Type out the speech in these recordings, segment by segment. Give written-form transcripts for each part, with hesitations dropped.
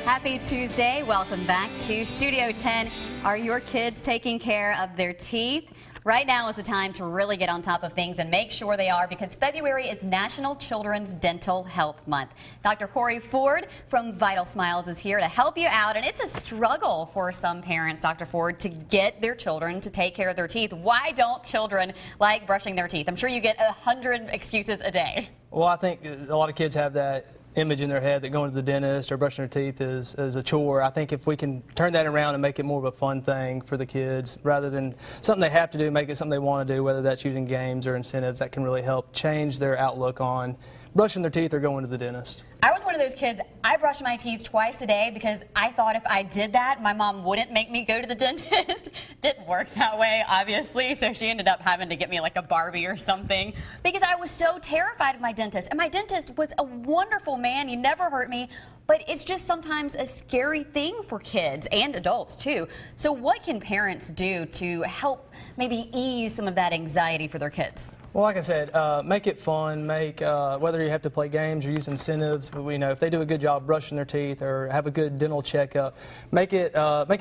Happy Tuesday. Welcome back to Studio 10. Are your kids taking care of their teeth? Right now is the time to really get on top of things and make sure they are, because February is National Children's Dental Health Month. Dr. Corey Ford from Vital Smiles is here to help you out, and it's a struggle for some parents, Dr. Ford, to get their children to take care of their teeth. Why don't children like brushing their teeth? I'm sure you get 100 excuses a day. Well, I think a lot of kids have that image in their head that going to the dentist or brushing their teeth is a chore. I think if we can turn that around and make it more of a fun thing for the kids rather than something they have to do, make it something they want to do, whether that's using games or incentives, that can really help change their outlook on brushing their teeth or going to the dentist. I was one of those kids, I brushed my teeth twice a day because I thought if I did that, my mom wouldn't make me go to the dentist. Didn't work that way, obviously, so she ended up having to get me like a Barbie or something because I was so terrified of my dentist. And my dentist was a wonderful man, he never hurt me, but it's just sometimes a scary thing for kids and adults too. So what can parents do to help maybe ease some of that anxiety for their kids? Well, like I said, make it fun. Make whether you have to play games or use incentives. We know if they do a good job brushing their teeth or have a good dental checkup, make it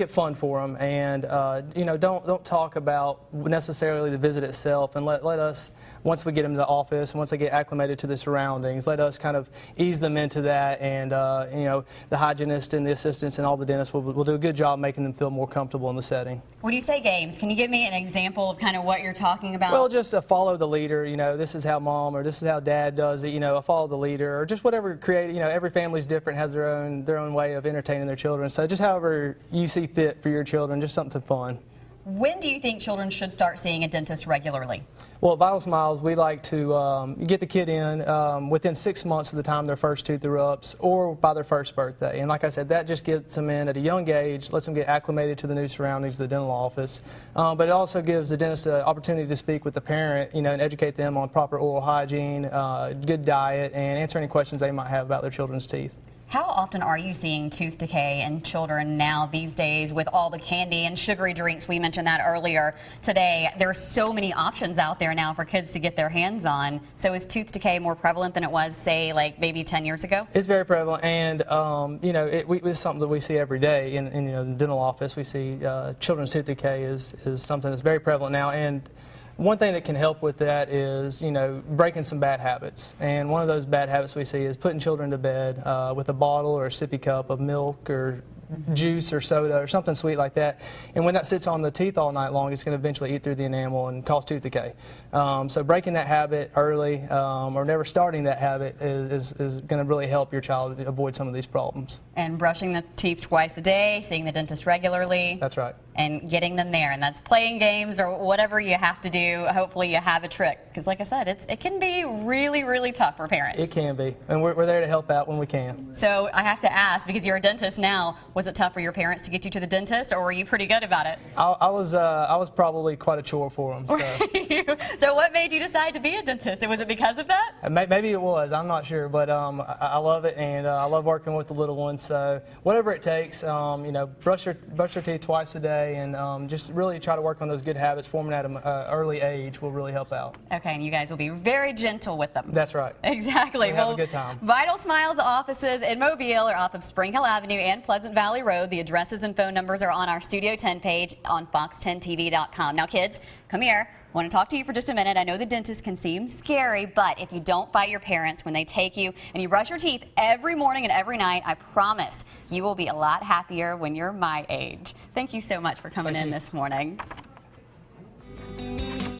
fun for them. And you know, don't talk about necessarily the visit itself. And let us, once we get them to the office and once they get acclimated to the surroundings, let us kind of ease them into that. And you know, the hygienist and the assistants and all the dentists will do a good job making them feel more comfortable in the setting. When you say games, can you give me an example of kind of what you're talking about? Well, just follow the leader. You know, this is how mom or this is how dad does it. You know, follow the leader or just whatever create. You know, every family's different, has their own way of entertaining their children. So just however you see fit for your children, just something fun. When do you think children should start seeing a dentist regularly? Well, at Vital Smiles, we like to get the kid in within 6 months of the time their first tooth erupts or by their first birthday. And like I said, that just gets them in at a young age, lets them get acclimated to the new surroundings, the dental office. But it also gives the dentist an opportunity to speak with the parent, you know, and educate them on proper oral hygiene, good diet, and answer any questions they might have about their children's teeth. How often are you seeing tooth decay in children now these days with all the candy and sugary drinks? We mentioned that earlier today. There are so many options out there now for kids to get their hands on. So is tooth decay more prevalent than it was, say, like maybe 10 years ago? It's very prevalent, and you know, it's something that we see every day in you know, the dental office. We see children's tooth decay is something that's very prevalent now. And one thing that can help with that is, you know, breaking some bad habits. And one of those bad habits we see is putting children to bed with a bottle or a sippy cup of milk or juice or soda or something sweet like that. And when that sits on the teeth all night long, it's going to eventually eat through the enamel and cause tooth decay. So breaking that habit early or never starting that habit is going to really help your child avoid some of these problems. And brushing the teeth twice a day, seeing the dentist regularly. That's right. And getting them there, and that's playing games or whatever you have to do. Hopefully you have a trick, because like I said, it can be really, really tough for parents. It can be, and we're there to help out when we can. So I have to ask, because you're a dentist now, was it tough for your parents to get you to the dentist, or were you pretty good about it? I was probably quite a chore for them. So. So what made you decide to be a dentist? Was it because of that? Maybe it was. I'm not sure, but I love it, and I love working with the little ones. So whatever it takes, you know, brush your teeth twice a day, and just really try to work on those good habits, forming at an early age will really help out. Okay, and you guys will be very gentle with them. That's right. Exactly. Have a good time. Vital Smiles offices in Mobile are off of Spring Hill Avenue and Pleasant Valley Road. The addresses and phone numbers are on our Studio 10 page on fox10tv.com. Now, kids, come here. I want to talk to you for just a minute. I know the dentist can seem scary, but if you don't fight your parents when they take you and you brush your teeth every morning and every night, I promise you will be a lot happier when you're my age. Thank you so much for coming in this morning.